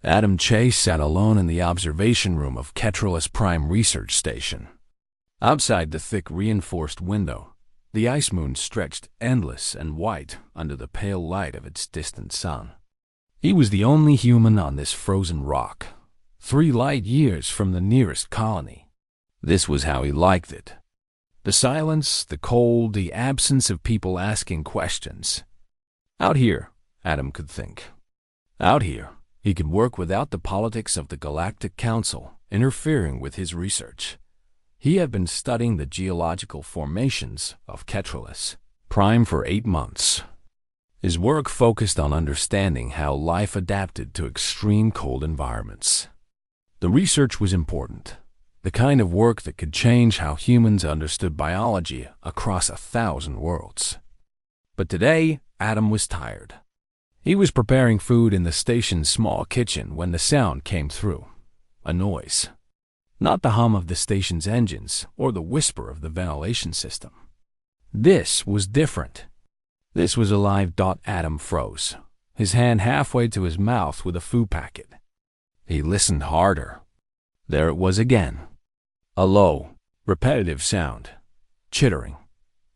Adam Chase sat alone in the observation room of Ketralus Prime Research Station. Outside the thick reinforced window, the ice moon stretched endless and white under the pale light of its distant sun. He was the only human on this frozen rock, 3 light years from the nearest colony. This was how he liked it. The silence, the cold, the absence of people asking questions. Out here, Adam could think. Out here, he could work without the politics of the Galactic Council interfering with his research. He had been studying the geological formations of Ketralus Prime for 8 months. His work focused on understanding how life adapted to extreme cold environments. The research was important, the kind of work that could change how humans understood biology across 1,000 worlds. But today, Adam was tired. He was preparing food in the station's small kitchen when the sound came through. A noise. Not the hum of the station's engines or the whisper of the ventilation system. This was different. This was alive. Adam froze, his hand halfway to his mouth with a food packet. He listened harder. There it was again. A low, repetitive sound. Chittering.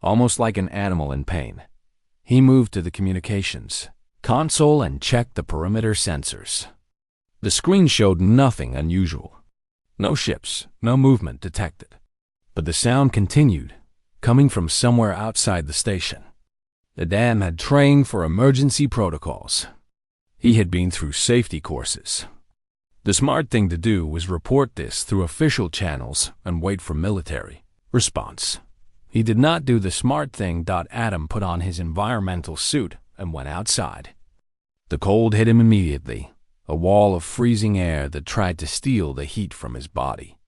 Almost like an animal in pain. He moved to the communications console and checked the perimeter sensors. The screen showed nothing unusual. No ships, no movement detected. But the sound continued, coming from somewhere outside the station. The dam had trained for emergency protocols. He had been through safety courses. The smart thing to do was report this through official channels and wait for military response. He did not do the smart thing. Adam put on his environmental suit and went outside. The cold hit him immediately, a wall of freezing air that tried to steal the heat from his body.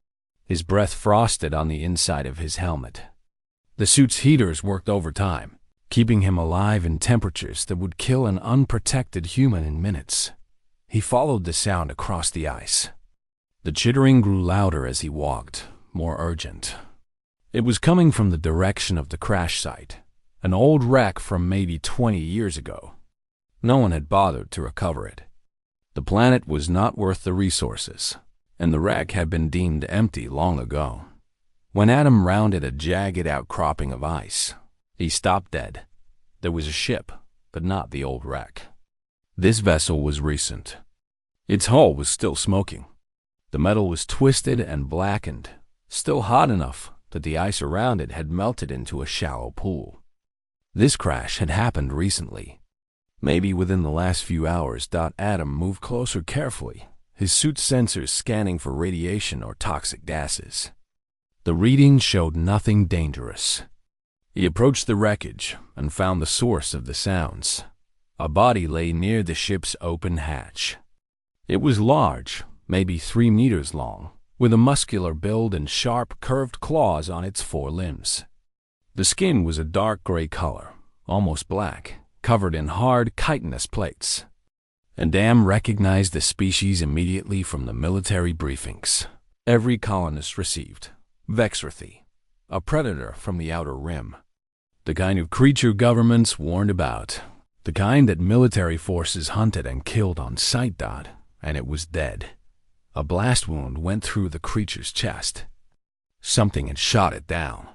His breath frosted on the inside of his helmet. The suit's heaters worked overtime, keeping him alive in temperatures that would kill an unprotected human in minutes. He followed the sound across the ice. The chittering grew louder as he walked, more urgent. It was coming from the direction of the crash site, an old wreck from maybe 20 years ago. No one had bothered to recover it. The planet was not worth the resources, and the wreck had been deemed empty long ago. When Adam rounded a jagged outcropping of ice, he stopped dead. There was a ship, but not the old wreck. This vessel was recent. Its hull was still smoking. The metal was twisted and blackened, still hot enough that the ice around it had melted into a shallow pool. This crash had happened recently, maybe within the last few hours. Adam moved closer carefully, his suit's sensors scanning for radiation or toxic gases. The readings showed nothing dangerous. He approached the wreckage and found the source of the sounds. A body lay near the ship's open hatch. It was large, maybe 3 meters long, with a muscular build and sharp, curved claws on its 4 limbs. The skin was a dark gray color, almost black, covered in hard, chitinous plates. And Adam recognized the species immediately from the military briefings every colonist received. Vexrathi, a predator from the outer rim. The kind of creature governments warned about. The kind that military forces hunted and killed on sight. And it was dead. A blast wound went through the creature's chest. Something had shot it down.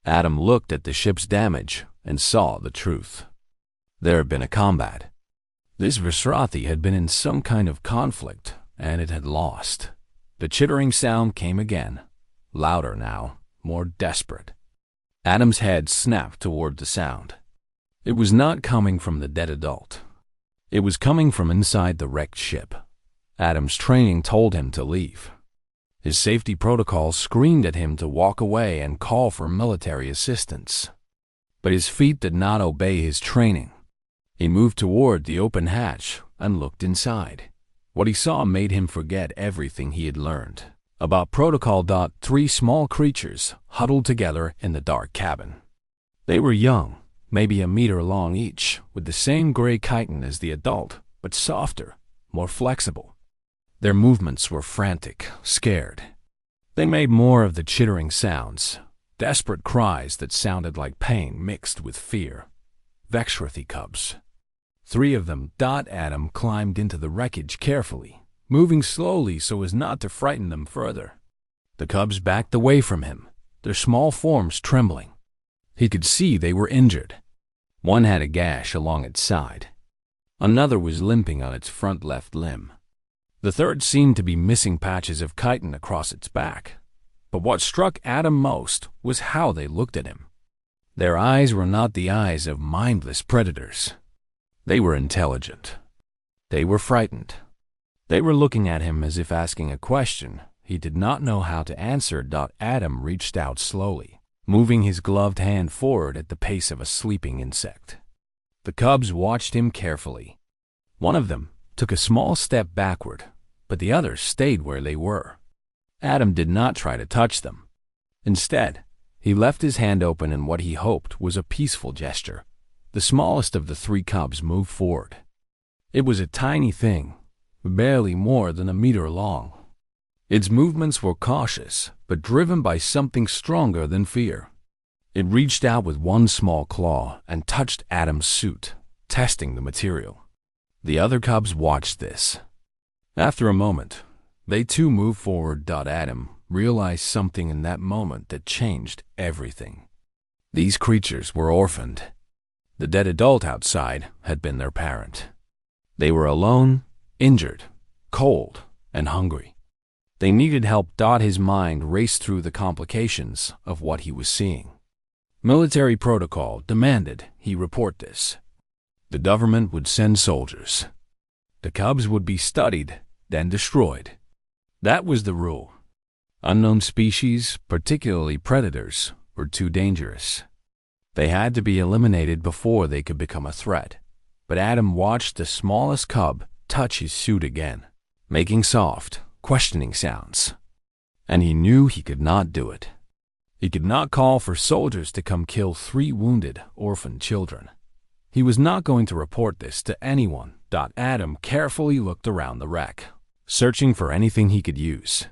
Adam looked at the ship's damage and saw the truth. There had been a combat. This Vexrathi had been in some kind of conflict, and it had lost. The chittering sound came again, louder now, more desperate. Adam's head snapped toward the sound. It was not coming from the dead adult. It was coming from inside the wrecked ship. Adam's training told him to leave. His safety protocols screamed at him to walk away and call for military assistance. But his feet did not obey his training. He moved toward the open hatch and looked inside. What he saw made him forget everything he had learned about protocol. 3 small creatures huddled together in the dark cabin. They were young, maybe a meter long each, with the same gray chitin as the adult, but softer, more flexible. Their movements were frantic, scared. They made more of the chittering sounds, desperate cries that sounded like pain mixed with fear. Vexrathi cubs. 3 of them. Adam climbed into the wreckage carefully, moving slowly so as not to frighten them further. The cubs backed away from him, their small forms trembling. He could see they were injured. One had a gash along its side. Another was limping on its front left limb. The third seemed to be missing patches of chitin across its back. But what struck Adam most was how they looked at him. Their eyes were not the eyes of mindless predators. They were intelligent. They were frightened. They were looking at him as if asking a question he did not know how to answer. Adam reached out slowly, moving his gloved hand forward at the pace of a sleeping insect. The cubs watched him carefully. One of them took a small step backward, but the others stayed where they were. Adam did not try to touch them. Instead, he left his hand open in what he hoped was a peaceful gesture. The smallest of the three cubs moved forward. It was a tiny thing, barely more than a meter long. Its movements were cautious, but driven by something stronger than fear. It reached out with one small claw and touched Adam's suit, testing the material. The other cubs watched this. After a moment, they too moved forward. Adam realized something in that moment that changed everything. These creatures were orphaned. The dead adult outside had been their parent. They were alone, injured, cold, and hungry. They needed help. His mind raced through the complications of what he was seeing. Military protocol demanded he report this. The government would send soldiers. The cubs would be studied, then destroyed. That was the rule. Unknown species, particularly predators, were too dangerous. They had to be eliminated before they could become a threat. But Adam watched the smallest cub touch his suit again, making soft, questioning sounds. And he knew he could not do it. He could not call for soldiers to come kill 3 wounded, orphaned children. He was not going to report this to anyone. Adam carefully looked around the wreck, searching for anything he could use.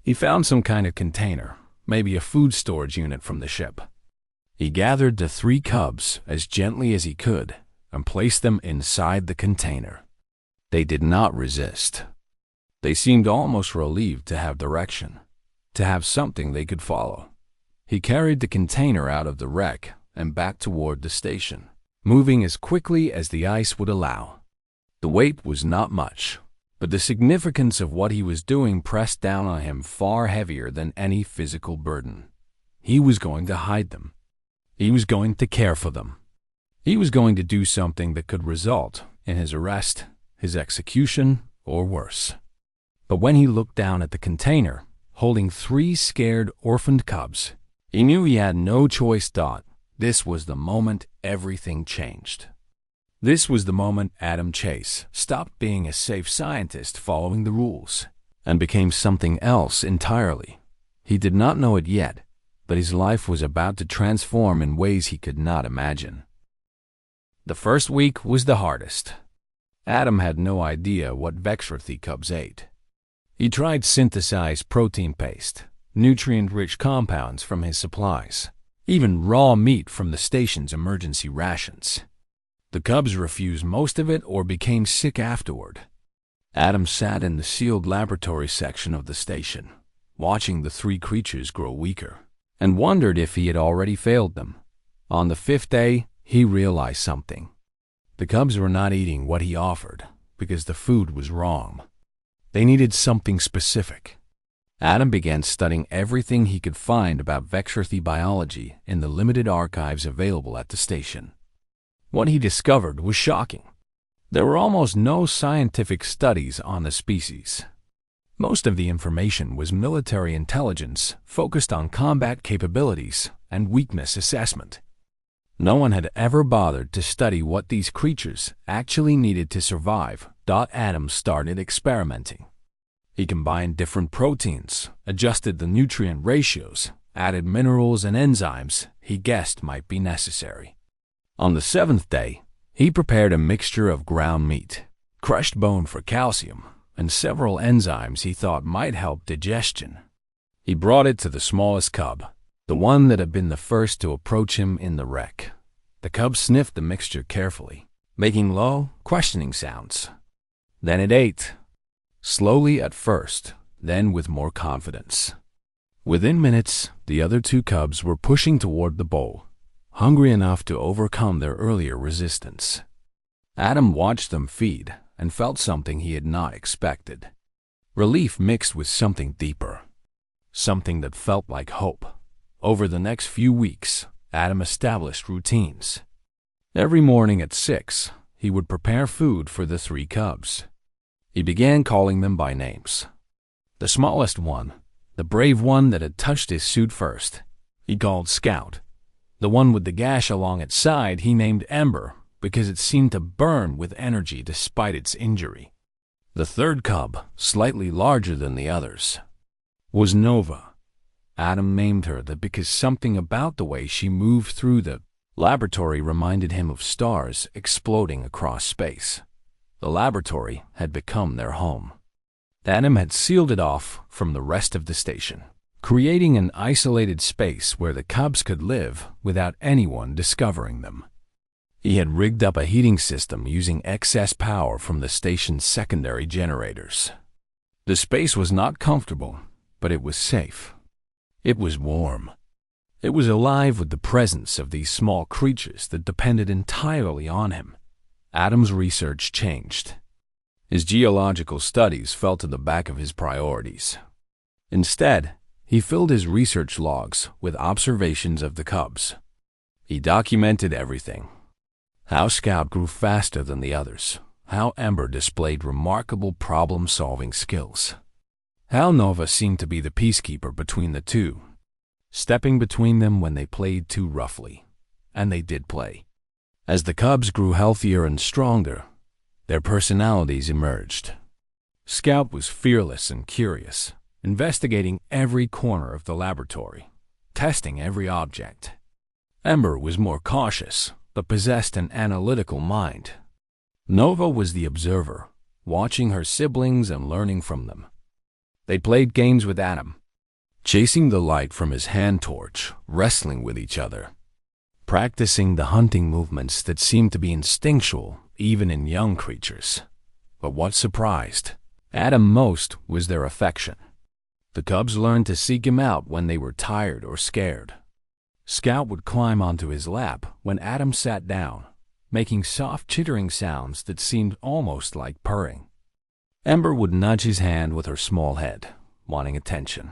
He found some kind of container, maybe a food storage unit from the ship. He gathered the 3 cubs as gently as he could and placed them inside the container. They did not resist. They seemed almost relieved to have direction, to have something they could follow. He carried the container out of the wreck and back toward the station, moving as quickly as the ice would allow. The weight was not much, but the significance of what he was doing pressed down on him far heavier than any physical burden. He was going to hide them. He was going to care for them. He was going to do something that could result in his arrest, his execution, or worse. But when he looked down at the container, holding 3 scared, orphaned cubs, he knew he had no choice. This was the moment everything changed. This was the moment Adam Chase stopped being a safe scientist following the rules and became something else entirely. He did not know it yet, but his life was about to transform in ways he could not imagine. The first week was the hardest. Adam had no idea what Vexrothy cubs ate. He tried synthesized protein paste, nutrient-rich compounds from his supplies, even raw meat from the station's emergency rations. The cubs refused most of it or became sick afterward. Adam sat in the sealed laboratory section of the station, watching the 3 creatures grow weaker, and wondered if he had already failed them. On the 5th day, he realized something. The cubs were not eating what he offered because the food was wrong. They needed something specific. Adam began studying everything he could find about Vexrothy biology in the limited archives available at the station. What he discovered was shocking. There were almost no scientific studies on the species. Most of the information was military intelligence focused on combat capabilities and weakness assessment. No one had ever bothered to study what these creatures actually needed to survive. Adam started experimenting. He combined different proteins, adjusted the nutrient ratios, added minerals and enzymes he guessed might be necessary. On the 7th day, he prepared a mixture of ground meat, crushed bone for calcium, and several enzymes he thought might help digestion. He brought it to the smallest cub, the one that had been the first to approach him in the wreck. The cub sniffed the mixture carefully, making low, questioning sounds. Then it ate. slowly at first, then with more confidence. Within minutes, the other two cubs were pushing toward the bowl, hungry enough to overcome their earlier resistance. Adam watched them feed and felt something he had not expected. Relief mixed with something deeper, something that felt like hope. Over the next few weeks, Adam established routines. Every morning at 6, he would prepare food for the 3 cubs. He began calling them by names. The smallest one, the brave one that had touched his suit first, he called Scout. The one with the gash along its side he named Ember because it seemed to burn with energy despite its injury. The third cub, slightly larger than the others, was Nova. Adam named her that because something about the way she moved through the laboratory reminded him of stars exploding across space. The laboratory had become their home. Adam had sealed it off from the rest of the station, creating an isolated space where the cubs could live without anyone discovering them. He had rigged up a heating system using excess power from the station's secondary generators. The space was not comfortable, but it was safe. It was warm. It was alive with the presence of these small creatures that depended entirely on him. Adam's research changed. His geological studies fell to the back of his priorities. Instead, he filled his research logs with observations of the cubs. He documented everything. How Scout grew faster than the others. How Ember displayed remarkable problem-solving skills. How Nova seemed to be the peacekeeper between the two, stepping between them when they played too roughly. And they did play. As the cubs grew healthier and stronger, their personalities emerged. Scout was fearless and curious, investigating every corner of the laboratory, testing every object. Ember was more cautious, but possessed an analytical mind. Nova was the observer, watching her siblings and learning from them. They played games with Adam, chasing the light from his hand torch, wrestling with each other, practicing the hunting movements that seemed to be instinctual even in young creatures. But what surprised Adam most was their affection. The cubs learned to seek him out when they were tired or scared. Scout would climb onto his lap when Adam sat down, making soft chittering sounds that seemed almost like purring. Ember would nudge his hand with her small head, wanting attention.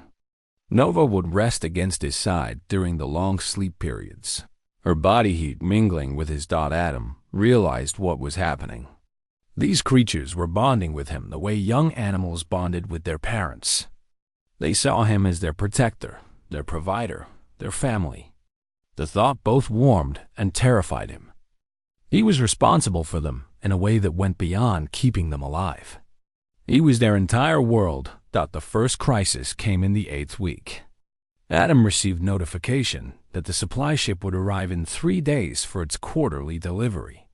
Nova would rest against his side during the long sleep periods. Her body heat mingling with his. Adam realized what was happening. These creatures were bonding with him the way young animals bonded with their parents. They saw him as their protector, their provider, their family. The thought both warmed and terrified him. He was responsible for them in a way that went beyond keeping them alive. He was their entire world. The first crisis came in the 8th week. Adam received notification that the supply ship would arrive in 3 days for its quarterly delivery.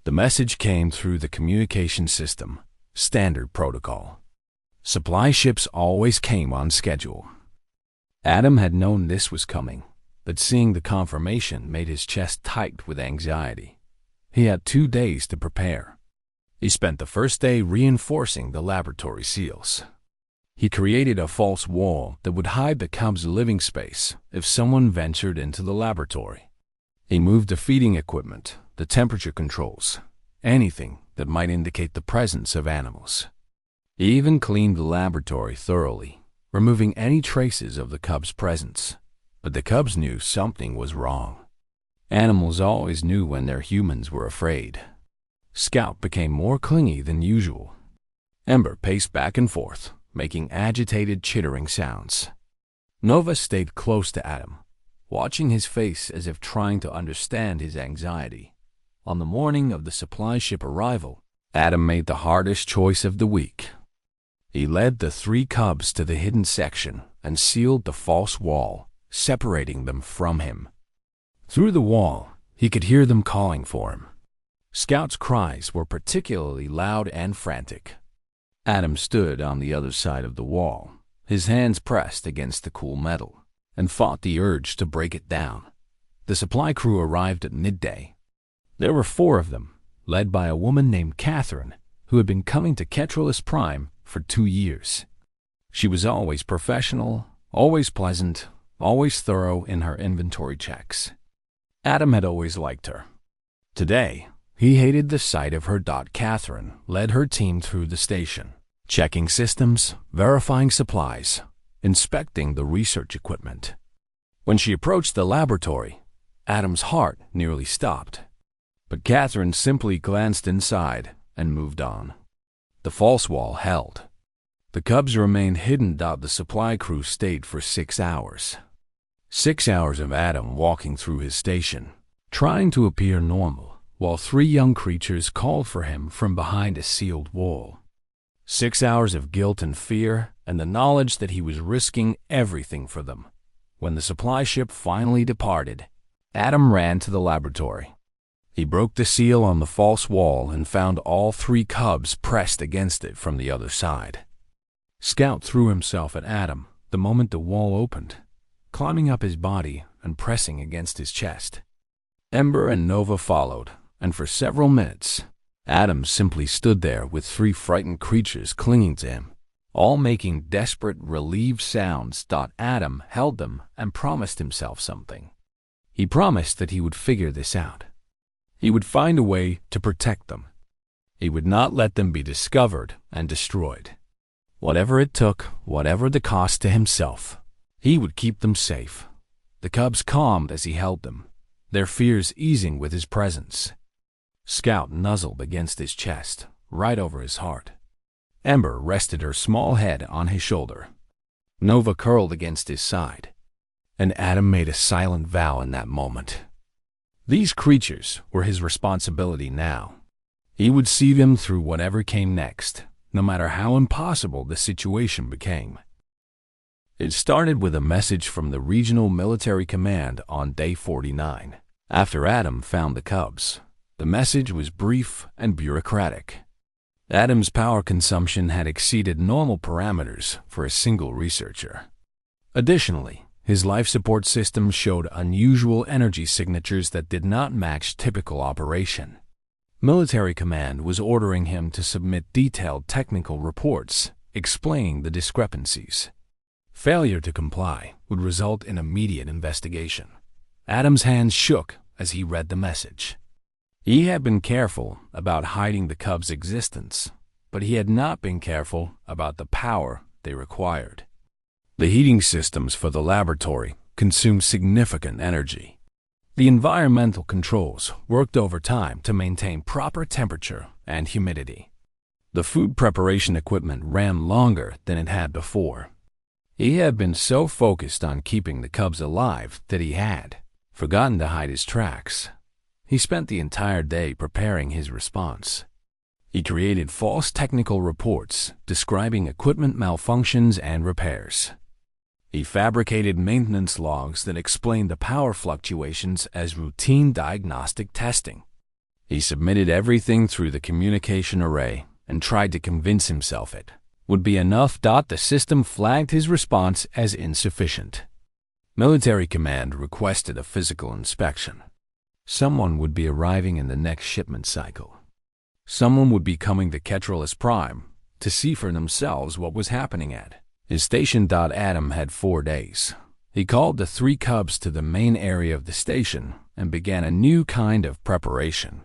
The message came through the communication system, standard protocol. Supply ships always came on schedule. Adam had known this was coming, but seeing the confirmation made his chest tight with anxiety. He had 2 days to prepare. He spent the first day reinforcing the laboratory seals. He created a false wall that would hide the cubs' living space if someone ventured into the laboratory. He moved the feeding equipment, the temperature controls, anything that might indicate the presence of animals. He even cleaned the laboratory thoroughly, removing any traces of the cubs' presence. But the cubs knew something was wrong. Animals always knew when their humans were afraid. Scout became more clingy than usual. Ember paced back and forth, making agitated, chittering sounds. Nova stayed close to Adam, watching his face as if trying to understand his anxiety. On the morning of the supply ship arrival, Adam made the hardest choice of the week. He led the 3 cubs to the hidden section and sealed the false wall, separating them from him. Through the wall, he could hear them calling for him. Scout's cries were particularly loud and frantic. Adam stood on the other side of the wall, his hands pressed against the cool metal, and fought the urge to break it down. The supply crew arrived at midday. There were 4 of them, led by a woman named Catherine, who had been coming to Ketralus Prime for 2 years. She was always professional, always pleasant, always thorough in her inventory checks. Adam had always liked her. Today, he hated the sight of her. Catherine led her team through the station, checking systems, verifying supplies, inspecting the research equipment. When she approached the laboratory, Adam's heart nearly stopped. But Catherine simply glanced inside and moved on. The false wall held. The cubs remained hidden. The supply crew stayed for 6 hours. 6 hours of Adam walking through his station, trying to appear normal, while 3 young creatures called for him from behind a sealed wall. 6 hours of guilt and fear, and the knowledge that he was risking everything for them. When the supply ship finally departed, Adam ran to the laboratory. He broke the seal on the false wall and found all 3 cubs pressed against it from the other side. Scout threw himself at Adam the moment the wall opened, climbing up his body and pressing against his chest. Ember and Nova followed, and for several minutes, Adam simply stood there with 3 frightened creatures clinging to him, all making desperate, relieved sounds. Adam held them and promised himself something. He promised that he would figure this out. He would find a way to protect them. He would not let them be discovered and destroyed. Whatever it took, whatever the cost to himself, he would keep them safe. The cubs calmed as he held them, their fears easing with his presence. Scout nuzzled against his chest, right over his heart. Ember rested her small head on his shoulder. Nova curled against his side. And Adam made a silent vow in that moment. These creatures were his responsibility now. He would see them through whatever came next, no matter how impossible the situation became. It started with a message from the Regional Military Command on day 49. After Adam found the cubs, the message was brief and bureaucratic. Adam's power consumption had exceeded normal parameters for a single researcher. Additionally, his life support system showed unusual energy signatures that did not match typical operation. Military Command was ordering him to submit detailed technical reports explaining the discrepancies. Failure to comply would result in immediate investigation. Adam's hands shook as he read the message. He had been careful about hiding the cubs' existence, but he had not been careful about the power they required. The heating systems for the laboratory consumed significant energy. The environmental controls worked overtime to maintain proper temperature and humidity. The food preparation equipment ran longer than it had before. He had been so focused on keeping the cubs alive that he had forgotten to hide his tracks. He spent the entire day preparing his response. He created false technical reports describing equipment malfunctions and repairs. He fabricated maintenance logs that explained the power fluctuations as routine diagnostic testing. He submitted everything through the communication array and tried to convince himself it would be enough. The system flagged his response as insufficient. Military Command requested a physical inspection. Someone would be arriving in the next shipment cycle. Someone would be coming to Ketralus Prime to see for themselves what was happening at his station. Adam had 4 days. He called the 3 cubs to the main area of the station and began a new kind of preparation.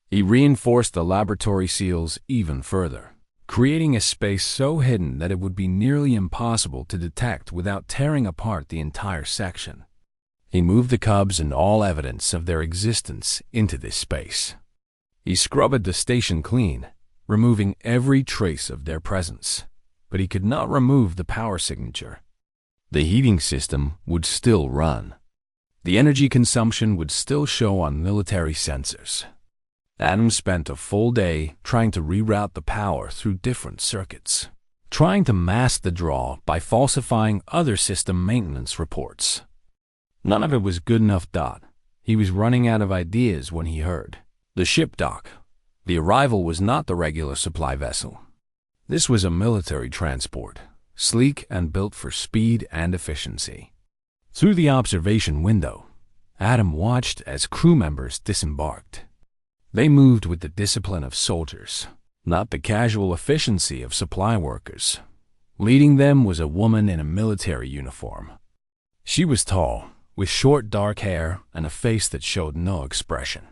He reinforced the laboratory seals even further, creating a space so hidden that it would be nearly impossible to detect without tearing apart the entire section. He moved the cubs and all evidence of their existence into this space. He scrubbed the station clean, removing every trace of their presence. But he could not remove the power signature. The heating system would still run. The energy consumption would still show on military sensors. Adam spent a full day trying to reroute the power through different circuits, trying to mask the draw by falsifying other system maintenance reports. None of it was good enough. He was running out of ideas when he heard the ship dock. The arrival was not the regular supply vessel. This was a military transport, sleek and built for speed and efficiency. Through the observation window, Adam watched as crew members disembarked. They moved with the discipline of soldiers, not the casual efficiency of supply workers. Leading them was a woman in a military uniform. She was tall, with short dark hair and a face that showed no expression.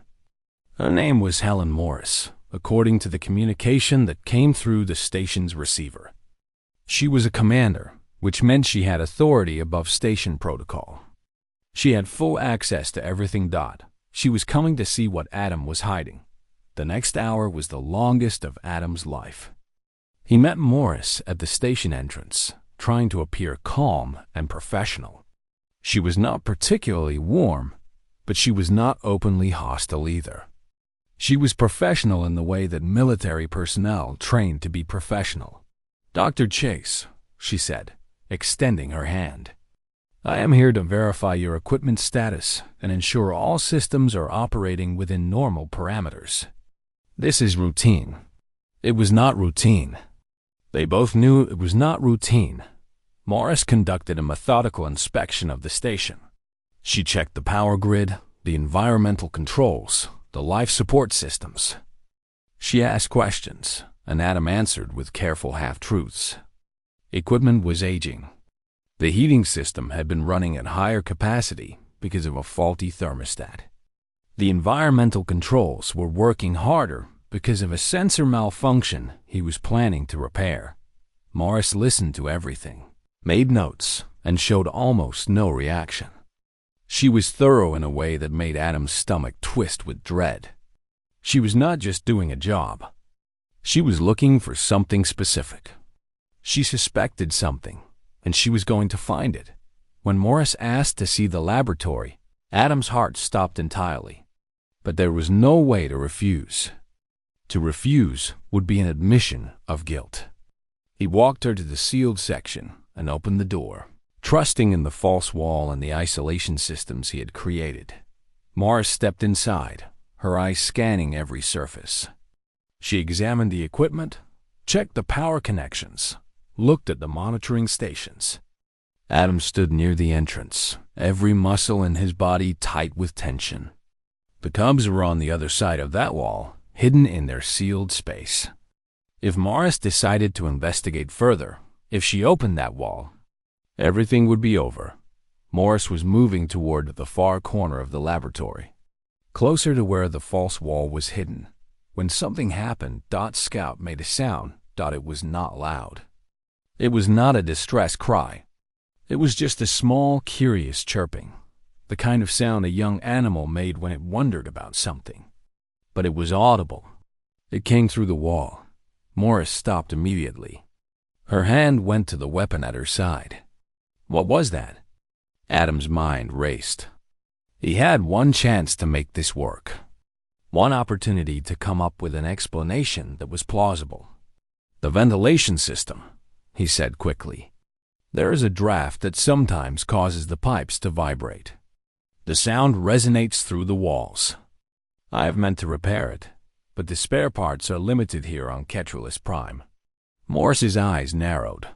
Her name was Helen Morris, according to the communication that came through the station's receiver. She was a commander, which meant she had authority above station protocol. She had full access to everything. She was coming to see what Adam was hiding. The next hour was the longest of Adam's life. He met Morris at the station entrance, trying to appear calm and professional. She was not particularly warm, but she was not openly hostile either. She was professional in the way that military personnel trained to be professional. "Dr. Chase," she said, extending her hand. "I am here to verify your equipment status and ensure all systems are operating within normal parameters." This is routine. It was not routine. They both knew it was not routine. Morris conducted a methodical inspection of the station. She checked the power grid, the environmental controls, the life support systems. She asked questions, and Adam answered with careful half-truths. Equipment was aging. The heating system had been running at higher capacity because of a faulty thermostat. The environmental controls were working harder because of a sensor malfunction he was planning to repair. Morris listened to everything, made notes, and showed almost no reaction. She was thorough in a way that made Adam's stomach twist with dread. She was not just doing a job. She was looking for something specific. She suspected something, and she was going to find it. When Morris asked to see the laboratory, Adam's heart stopped entirely. But there was no way to refuse. To refuse would be an admission of guilt. He walked her to the sealed section and opened the door, trusting in the false wall and the isolation systems he had created. Morris stepped inside, her eyes scanning every surface. She examined the equipment, checked the power connections, looked at the monitoring stations. Adam stood near the entrance, every muscle in his body tight with tension. The cubs were on the other side of that wall, hidden in their sealed space. If Morris decided to investigate further, if she opened that wall, everything would be over. Morris was moving toward the far corner of the laboratory, closer to where the false wall was hidden. When something happened, Scout made a sound. It was not loud. It was not a distress cry. It was just a small, curious chirping, the kind of sound a young animal made when it wondered about something. But it was audible. It came through the wall. Morris stopped immediately. Her hand went to the weapon at her side. What was that? Adam's mind raced. He had one chance to make this work. One opportunity to come up with an explanation that was plausible. "The ventilation system," he said quickly. "There is a draft that sometimes causes the pipes to vibrate. The sound resonates through the walls. I have meant to repair it, but the spare parts are limited here on Ketralus Prime." Morris's eyes narrowed.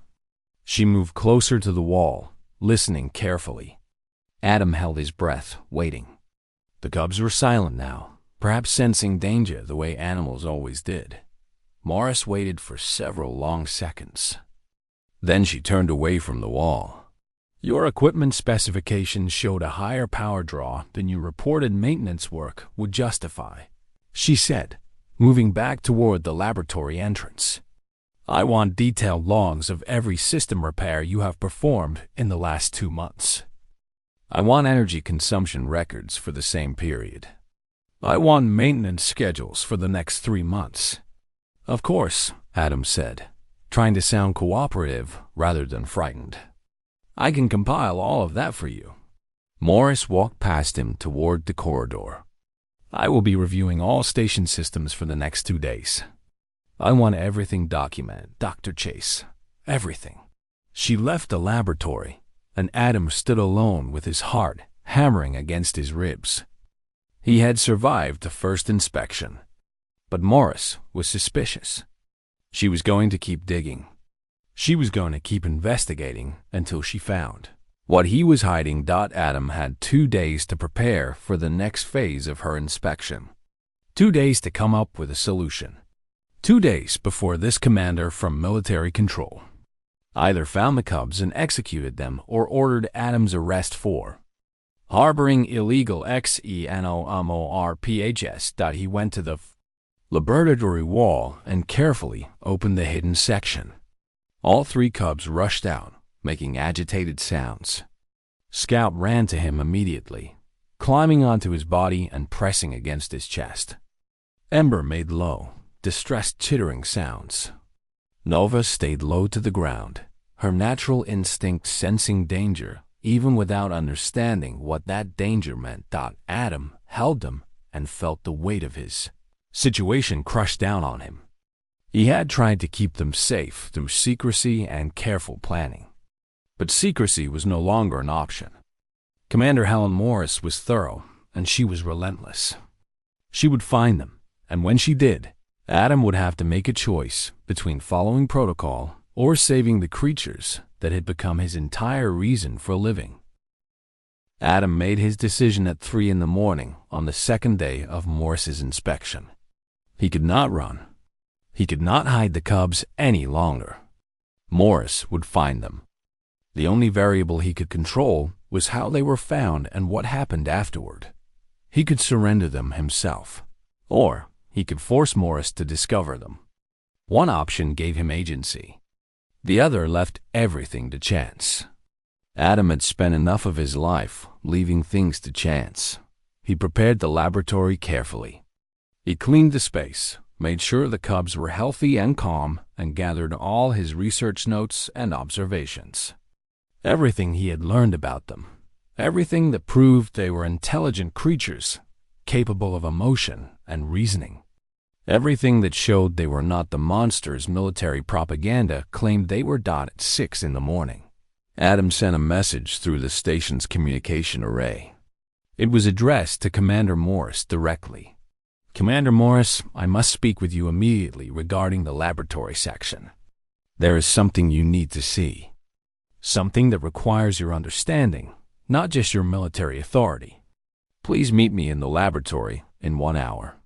She moved closer to the wall, listening carefully. Adam held his breath, waiting. The cubs were silent now, perhaps sensing danger the way animals always did. Morris waited for several long seconds. Then she turned away from the wall. "Your equipment specifications showed a higher power draw than your reported maintenance work would justify," she said, moving back toward the laboratory entrance. "I want detailed logs of every system repair you have performed in the last 2 months. I want energy consumption records for the same period. I want maintenance schedules for the next 3 months." "Of course," Adam said, trying to sound cooperative rather than frightened. "I can compile all of that for you." Morris walked past him toward the corridor. "I will be reviewing all station systems for the next 2 days. I want everything documented, Dr. Chase. Everything." She left the laboratory, and Adam stood alone with his heart hammering against his ribs. He had survived the first inspection, but Morris was suspicious. She was going to keep digging. She was going to keep investigating until she found what he was hiding. Adam had 2 days to prepare for the next phase of her inspection. 2 days to come up with a solution. 2 days before this, commander from military control either found the cubs and executed them or ordered Adam's arrest for harboring illegal xenomorphs. He went to the laboratory wall and carefully opened the hidden section. All 3 cubs rushed out, making agitated sounds. Scout ran to him immediately, climbing onto his body and pressing against his chest. Ember made low, distressed chittering sounds. Nova stayed low to the ground, her natural instinct sensing danger, even without understanding what that danger meant. Adam held them and felt the weight of his situation crush down on him. He had tried to keep them safe through secrecy and careful planning. But secrecy was no longer an option. Commander Helen Morris was thorough, and she was relentless. She would find them, and when she did, Adam would have to make a choice between following protocol or saving the creatures that had become his entire reason for living. Adam made his decision at 3 a.m. on the 2nd day of Morris's inspection. He could not run. He could not hide the cubs any longer. Morris would find them. The only variable he could control was how they were found and what happened afterward. He could surrender them himself, or he could force Morris to discover them. One option gave him agency. The other left everything to chance. Adam had spent enough of his life leaving things to chance. He prepared the laboratory carefully. He cleaned the space, made sure the cubs were healthy and calm, and gathered all his research notes and observations. Everything he had learned about them, everything that proved they were intelligent creatures, capable of emotion and reasoning. Everything that showed they were not the monsters military propaganda claimed they were. At 6 a.m. Adam sent a message through the station's communication array. It was addressed to Commander Morris directly. Commander Morris, I must speak with you immediately regarding the laboratory section. There is something you need to see. Something that requires your understanding, not just your military authority. Please meet me in the laboratory in 1 hour.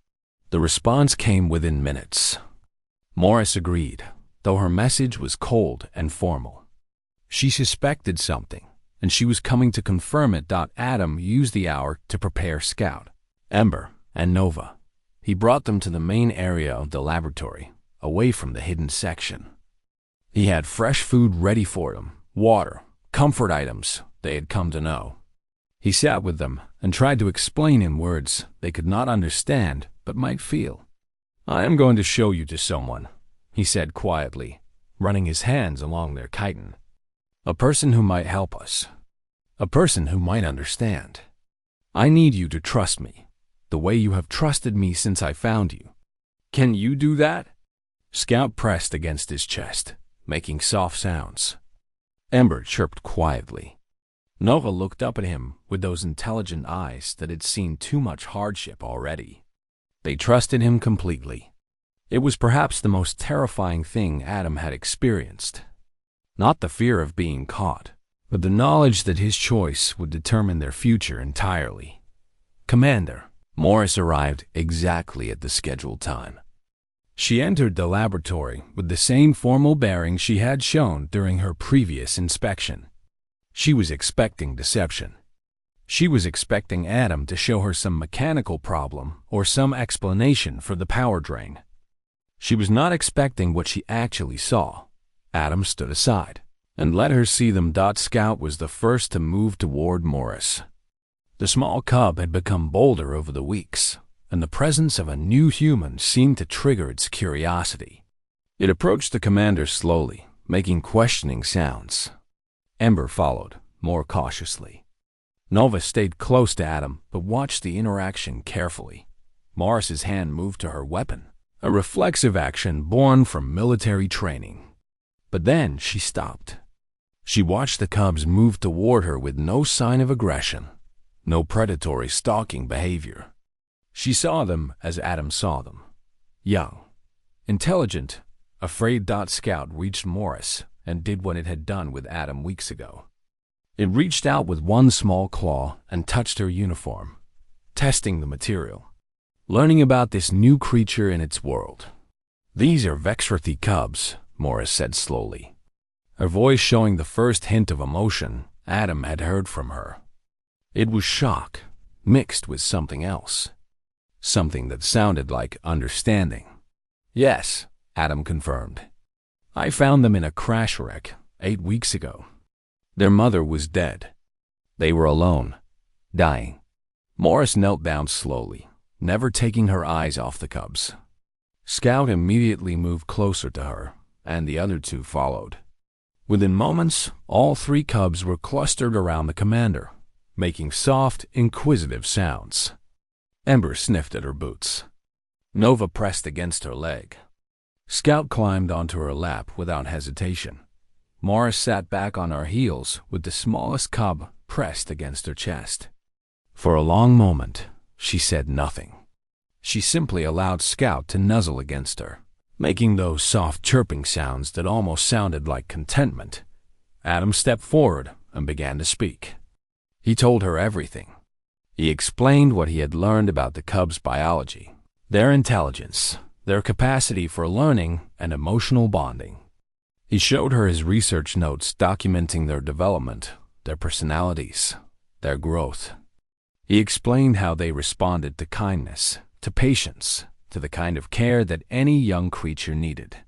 The response came within minutes. Morris agreed, though her message was cold and formal. She suspected something, and she was coming to confirm it. Adam used the hour to prepare Scout, Ember, and Nova. He brought them to the main area of the laboratory, away from the hidden section. He had fresh food ready for them, water, comfort items they had come to know. He sat with them and tried to explain in words they could not understand but might feel. I am going to show you to someone, he said quietly, running his hands along their chitin. A person who might help us. A person who might understand. I need you to trust me, the way you have trusted me since I found you. Can you do that? Scout pressed against his chest, making soft sounds. Ember chirped quietly. Nova looked up at him with those intelligent eyes that had seen too much hardship already. They trusted him completely. It was perhaps the most terrifying thing Adam had experienced. Not the fear of being caught, but the knowledge that his choice would determine their future entirely. Commander, Morris arrived exactly at the scheduled time. She entered the laboratory with the same formal bearing she had shown during her previous inspection. She was expecting deception. She was expecting Adam to show her some mechanical problem or some explanation for the power drain. She was not expecting what she actually saw. Adam stood aside and let her see them. Scout was the first to move toward Morris. The small cub had become bolder over the weeks, and the presence of a new human seemed to trigger its curiosity. It approached the commander slowly, making questioning sounds. Ember followed, more cautiously. Nova stayed close to Adam, but watched the interaction carefully. Morris's hand moved to her weapon, a reflexive action born from military training. But then she stopped. She watched the cubs move toward her with no sign of aggression, no predatory stalking behavior. She saw them as Adam saw them. Young, intelligent, afraid. Scout reached Morris and did what it had done with Adam weeks ago. It reached out with one small claw and touched her uniform, testing the material, learning about this new creature in its world. "These are Vexrathi cubs," Morris said slowly, her voice showing the first hint of emotion Adam had heard from her. It was shock, mixed with something else. Something that sounded like understanding. "Yes," Adam confirmed. "I found them in a crash wreck 8 weeks ago. Their mother was dead. They were alone, dying." Morris knelt down slowly, never taking her eyes off the cubs. Scout immediately moved closer to her, and the other two followed. Within moments, all 3 cubs were clustered around the commander, making soft, inquisitive sounds. Ember sniffed at her boots. Nova pressed against her leg. Scout climbed onto her lap without hesitation. Morris sat back on her heels with the smallest cub pressed against her chest. For a long moment, she said nothing. She simply allowed Scout to nuzzle against her, making those soft chirping sounds that almost sounded like contentment. Adam stepped forward and began to speak. He told her everything. He explained what he had learned about the cubs' biology, their intelligence, their capacity for learning and emotional bonding. He showed her his research notes documenting their development, their personalities, their growth. He explained how they responded to kindness, to patience, to the kind of care that any young creature needed.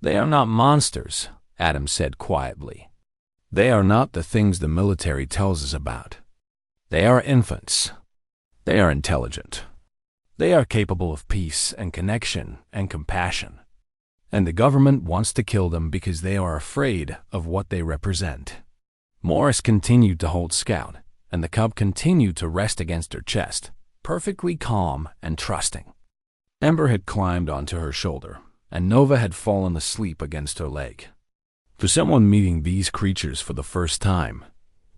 "They are not monsters," Adam said quietly. "They are not the things the military tells us about. They are infants. They are intelligent. They are capable of peace and connection and compassion. And the government wants to kill them because they are afraid of what they represent." Morris continued to hold Scout, and the cub continued to rest against her chest, perfectly calm and trusting. Ember had climbed onto her shoulder, and Nova had fallen asleep against her leg. For someone meeting these creatures for the first time,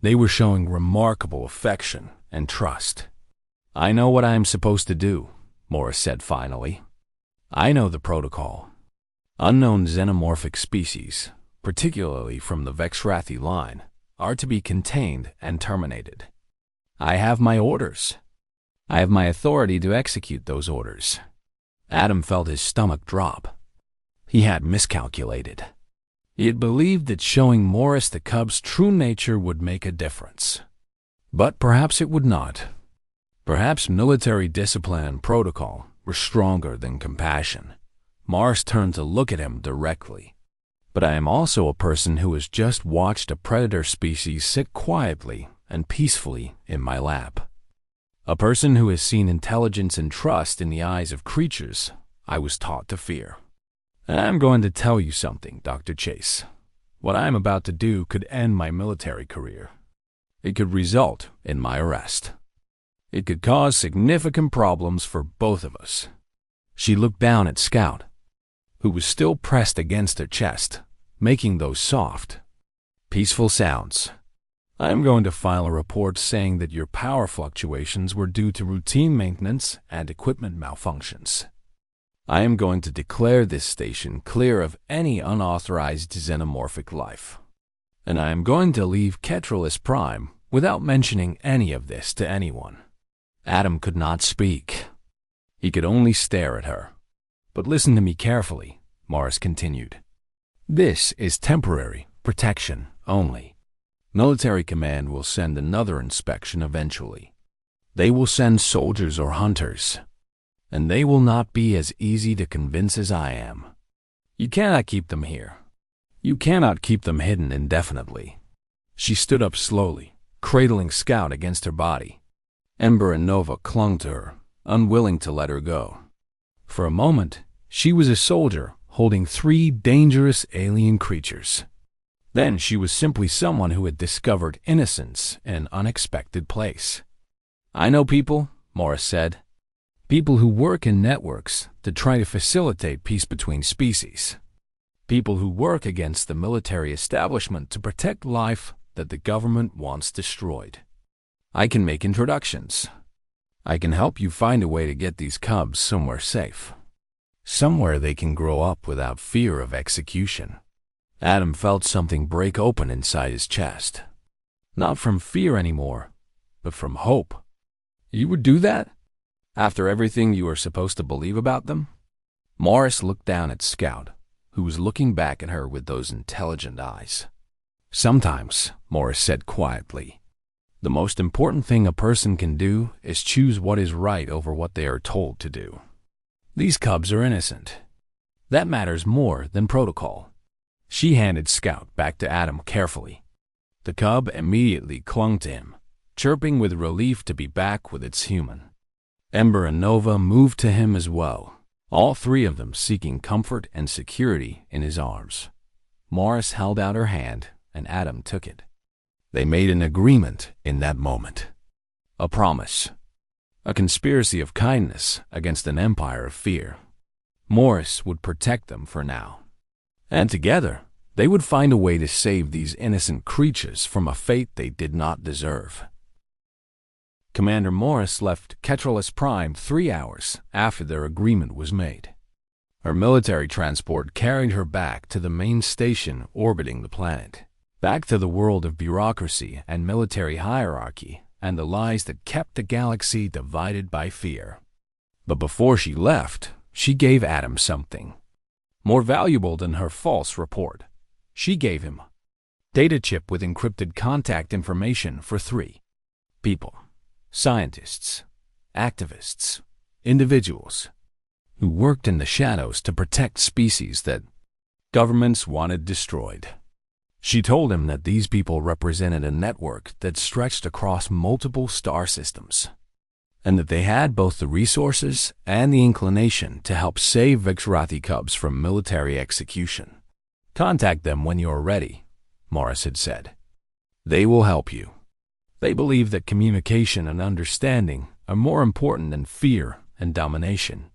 they were showing remarkable affection and trust. "I know what I am supposed to do," Morris said finally. "I know the protocol. Unknown xenomorphic species, particularly from the Vexrathi line, are to be contained and terminated. I have my orders. I have my authority to execute those orders." Adam felt his stomach drop. He had miscalculated. He had believed that showing Morris the cub's true nature would make a difference. But perhaps it would not. Perhaps military discipline and protocol were stronger than compassion. Morris turned to look at him directly. "But I am also a person who has just watched a predator species sit quietly and peacefully in my lap. A person who has seen intelligence and trust in the eyes of creatures I was taught to fear. And I'm going to tell you something, Dr. Chase. What I am about to do could end my military career. It could result in my arrest. It could cause significant problems for both of us." She looked down at Scout, who was still pressed against her chest, making those soft, peaceful sounds. "I am going to file a report saying that your power fluctuations were due to routine maintenance and equipment malfunctions. I am going to declare this station clear of any unauthorized xenomorphic life. And I am going to leave Ketralis Prime without mentioning any of this to anyone." Adam could not speak. He could only stare at her. "But listen to me carefully," Morris continued. "This is temporary protection only. Military command will send another inspection eventually. They will send soldiers or hunters, and they will not be as easy to convince as I am. You cannot keep them here. You cannot keep them hidden indefinitely." She stood up slowly, cradling Scout against her body. Ember and Nova clung to her, unwilling to let her go. For a moment, she was a soldier holding 3 dangerous alien creatures. Then she was simply someone who had discovered innocence in an unexpected place. "I know people," Morris said. "People who work in networks to try to facilitate peace between species. People who work against the military establishment to protect life that the government wants destroyed. I can make introductions. I can help you find a way to get these cubs somewhere safe. Somewhere they can grow up without fear of execution." Adam felt something break open inside his chest. Not from fear anymore, but from hope. "You would do that? After everything you are supposed to believe about them?" Morris looked down at Scout, who was looking back at her with those intelligent eyes. "Sometimes," Morris said quietly, "the most important thing a person can do is choose what is right over what they are told to do. These cubs are innocent. That matters more than protocol." She handed Scout back to Adam carefully. The cub immediately clung to him, chirping with relief to be back with its human. Ember and Nova moved to him as well, all three of them seeking comfort and security in his arms. Morris held out her hand, and Adam took it. They made an agreement in that moment. A promise. A conspiracy of kindness against an empire of fear. Morris would protect them for now. And together, they would find a way to save these innocent creatures from a fate they did not deserve. Commander Morris left Ketralus Prime 3 hours after their agreement was made. Her military transport carried her back to the main station orbiting the planet, back to the world of bureaucracy and military hierarchy and the lies that kept the galaxy divided by fear. But before she left, she gave Adam something more valuable than her false report. She gave him a data chip with encrypted contact information for 3 people. Scientists, activists, individuals who worked in the shadows to protect species that governments wanted destroyed. She told him that these people represented a network that stretched across multiple star systems, and that they had both the resources and the inclination to help save Vixrathi cubs from military execution. "Contact them when you're ready," Morris had said. "They will help you. They believe that communication and understanding are more important than fear and domination."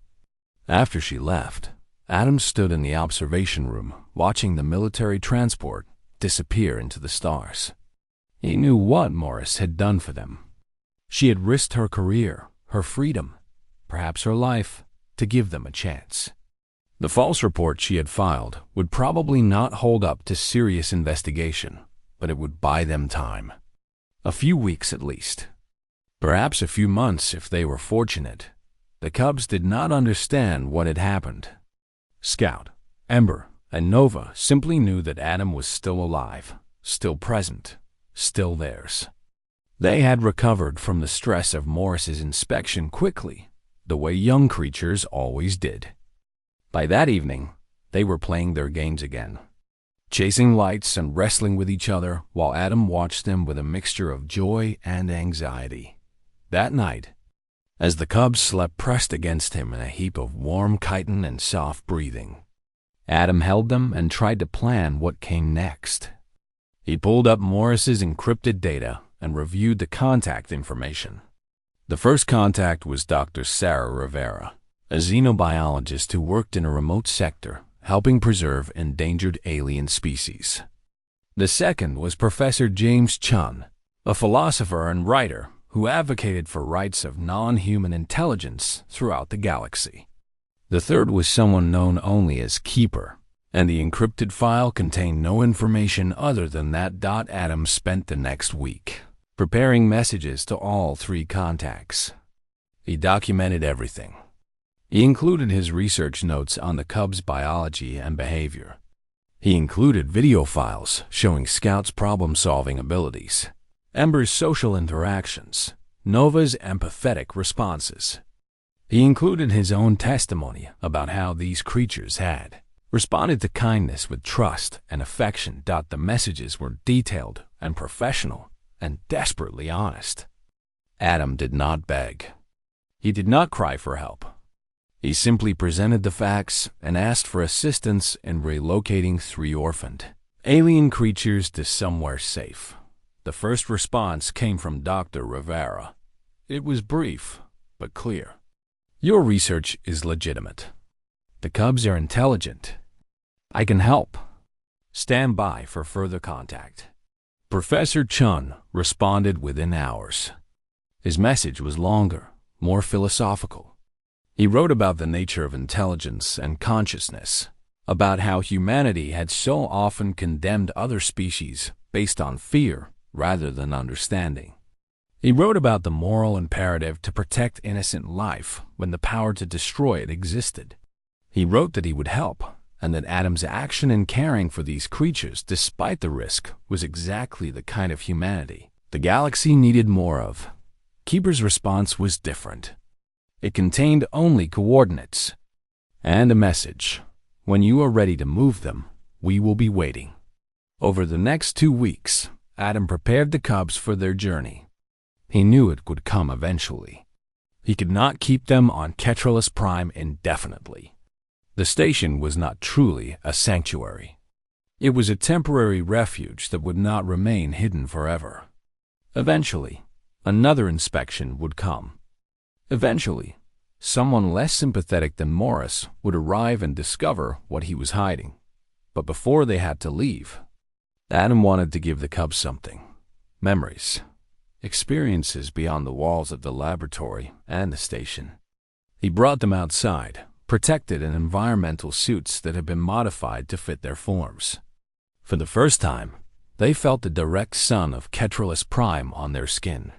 After she left, Adam stood in the observation room watching the military transport disappear into the stars. He knew what Morris had done for them. She had risked her career, her freedom, perhaps her life, to give them a chance. The false report she had filed would probably not hold up to serious investigation, but it would buy them time. A few weeks at least. Perhaps a few months if they were fortunate. The cubs did not understand what had happened. Scout, Ember, and Nova simply knew that Adam was still alive, still present, still theirs. They had recovered from the stress of Morris's inspection quickly, the way young creatures always did. By that evening, they were playing their games again, chasing lights and wrestling with each other while Adam watched them with a mixture of joy and anxiety. That night, as the cubs slept pressed against him in a heap of warm chitin and soft breathing, Adam held them and tried to plan what came next. He pulled up Morris's encrypted data and reviewed the contact information. The first contact was Dr. Sarah Rivera, a xenobiologist who worked in a remote sector helping preserve endangered alien species. The second was Professor James Chun, a philosopher and writer who advocated for rights of non-human intelligence throughout the galaxy. The third was someone known only as Keeper, and the encrypted file contained no information other than that. Adam spent the next week preparing messages to all 3 contacts. He documented everything. He included his research notes on the cubs' biology and behavior. He included video files showing Scout's problem-solving abilities, Ember's social interactions, Nova's empathetic responses. He included his own testimony about how these creatures had responded to kindness with trust and affection. The messages were detailed and professional and desperately honest. Adam did not beg. He did not cry for help. He simply presented the facts and asked for assistance in relocating 3 orphaned alien creatures to somewhere safe. The first response came from Dr. Rivera. It was brief, but clear. "Your research is legitimate. The cubs are intelligent. I can help. Stand by for further contact." Professor Chun responded within hours. His message was longer, more philosophical. He wrote about the nature of intelligence and consciousness, about how humanity had so often condemned other species based on fear rather than understanding. He wrote about the moral imperative to protect innocent life when the power to destroy it existed. He wrote that he would help, and that Adam's action in caring for these creatures despite the risk was exactly the kind of humanity the galaxy needed more of. Keeper's response was different. It contained only coordinates and a message. When you are ready to move them, we will be waiting. Over the next 2 weeks, Adam prepared the cubs for their journey. He knew it would come eventually. He could not keep them on Ketralus Prime indefinitely. The station was not truly a sanctuary. It was a temporary refuge that would not remain hidden forever. Eventually, another inspection would come. Eventually, someone less sympathetic than Morris would arrive and discover what he was hiding. But before they had to leave, Adam wanted to give the cubs something. Memories. Experiences beyond the walls of the laboratory and the station. He brought them outside, protected in environmental suits that had been modified to fit their forms. For the first time, they felt the direct sun of Ketralus Prime on their skin.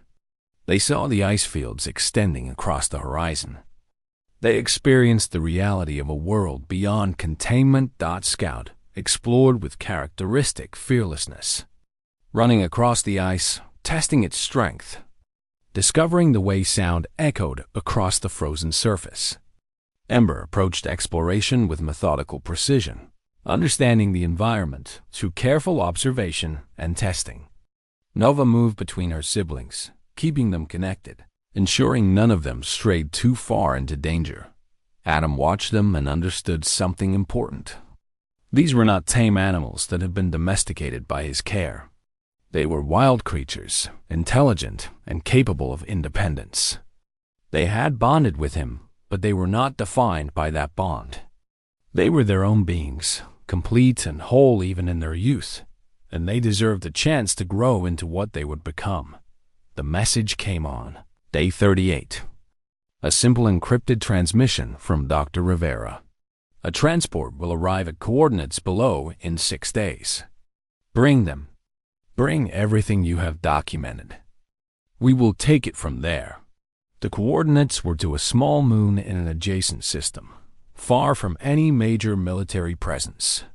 They saw the ice fields extending across the horizon. They experienced the reality of a world beyond containment. Scout explored with characteristic fearlessness, running across the ice, testing its strength, discovering the way sound echoed across the frozen surface. Ember approached exploration with methodical precision, understanding the environment through careful observation and testing. Nova moved between her siblings, keeping them connected, ensuring none of them strayed too far into danger. Adam watched them and understood something important. These were not tame animals that had been domesticated by his care. They were wild creatures, intelligent and capable of independence. They had bonded with him, but they were not defined by that bond. They were their own beings, complete and whole even in their youth, and they deserved a chance to grow into what they would become. The message came on. Day 38. A simple encrypted transmission from Dr. Rivera. A transport will arrive at coordinates below in 6 days. Bring them. Bring everything you have documented. We will take it from there. The coordinates were to a small moon in an adjacent system, far from any major military presence,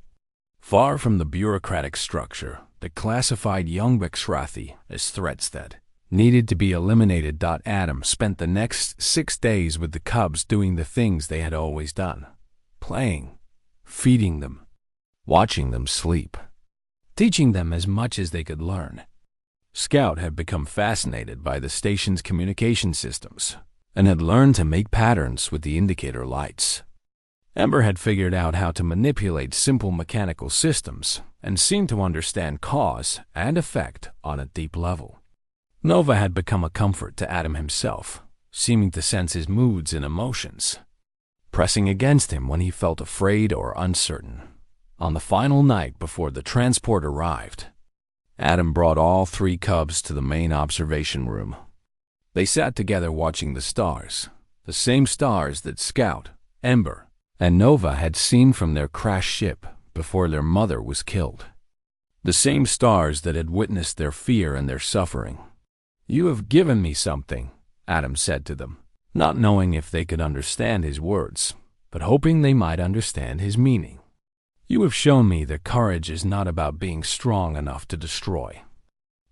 far from the bureaucratic structure that classified young Bexrathi as threats that needed to be eliminated. Adam spent the next 6 days with the cubs doing the things they had always done. Playing, feeding them, watching them sleep, teaching them as much as they could learn. Scout had become fascinated by the station's communication systems and had learned to make patterns with the indicator lights. Ember had figured out how to manipulate simple mechanical systems and seemed to understand cause and effect on a deep level. Nova had become a comfort to Adam himself, seeming to sense his moods and emotions, pressing against him when he felt afraid or uncertain. On the final night before the transport arrived, Adam brought all 3 cubs to the main observation room. They sat together watching the stars, the same stars that Scout, Ember, and Nova had seen from their crashed ship before their mother was killed. The same stars that had witnessed their fear and their suffering. "You have given me something," Adam said to them, not knowing if they could understand his words, but hoping they might understand his meaning. "You have shown me that courage is not about being strong enough to destroy.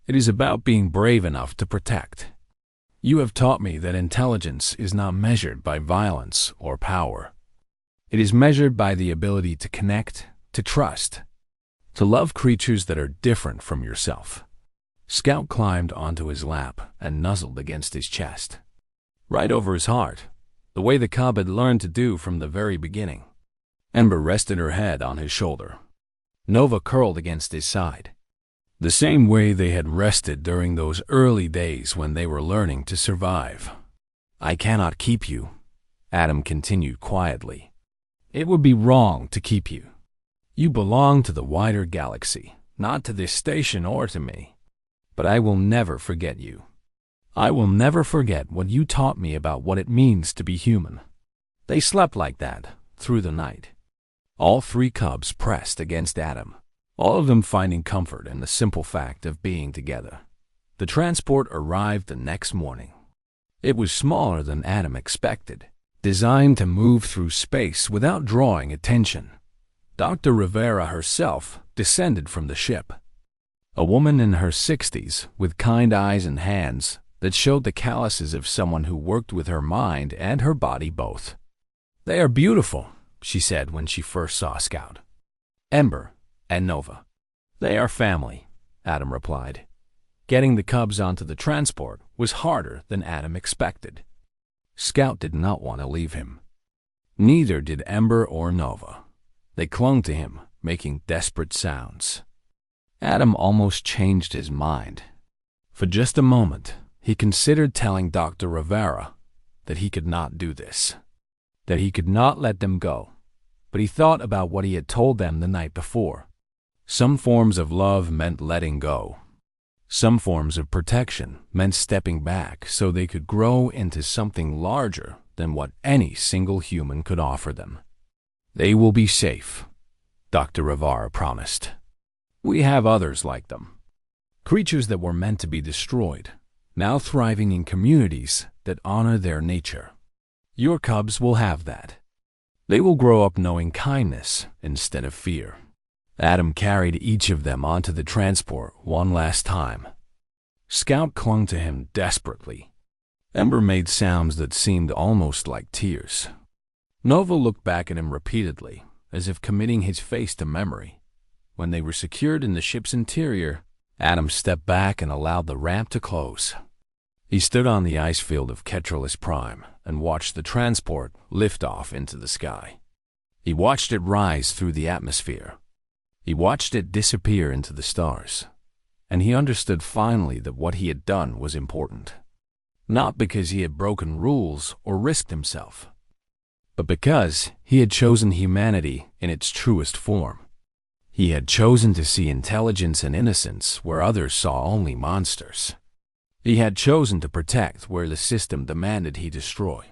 It is about being brave enough to protect. You have taught me that intelligence is not measured by violence or power. It is measured by the ability to connect, to trust, to love creatures that are different from yourself." Scout climbed onto his lap and nuzzled against his chest, right over his heart, the way the cub had learned to do from the very beginning. Ember rested her head on his shoulder. Nova curled against his side, the same way they had rested during those early days when they were learning to survive. "I cannot keep you," Adam continued quietly. "It would be wrong to keep you. You belong to the wider galaxy, not to this station or to me. But I will never forget you. I will never forget what you taught me about what it means to be human." They slept like that through the night. All 3 cubs pressed against Adam, all of them finding comfort in the simple fact of being together. The transport arrived the next morning. It was smaller than Adam expected. designed to move through space without drawing attention. Dr. Rivera herself descended from the ship. A woman in her 60s with kind eyes and hands that showed the calluses of someone who worked with her mind and her body both. "They are beautiful," she said when she first saw Scout, Ember, and Nova. "They are family," Adam replied. Getting the cubs onto the transport was harder than Adam expected. Scout did not want to leave him. Neither did Ember or Nova. They clung to him, making desperate sounds. Adam almost changed his mind. For just a moment, he considered telling Dr. Rivera that he could not do this, that he could not let them go. But he thought about what he had told them the night before. Some forms of love meant letting go. Some forms of protection meant stepping back so they could grow into something larger than what any single human could offer them. "They will be safe," Dr. Rivera promised. "We have others like them. Creatures that were meant to be destroyed, now thriving in communities that honor their nature. Your cubs will have that. They will grow up knowing kindness instead of fear." Adam carried each of them onto the transport one last time. Scout clung to him desperately. Ember made sounds that seemed almost like tears. Nova looked back at him repeatedly, as if committing his face to memory. When they were secured in the ship's interior, Adam stepped back and allowed the ramp to close. He stood on the ice field of Ketralis Prime and watched the transport lift off into the sky. He watched it rise through the atmosphere. He watched it disappear into the stars. And he understood finally that what he had done was important. Not because he had broken rules or risked himself, but because he had chosen humanity in its truest form. He had chosen to see intelligence and innocence where others saw only monsters. He had chosen to protect where the system demanded he destroy.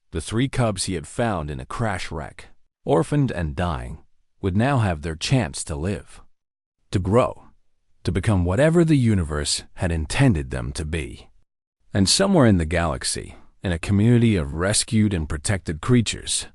The 3 cubs he had found in a crash wreck, orphaned and dying, would now have their chance to live, to grow, to become whatever the universe had intended them to be. And somewhere in the galaxy, in a community of rescued and protected creatures,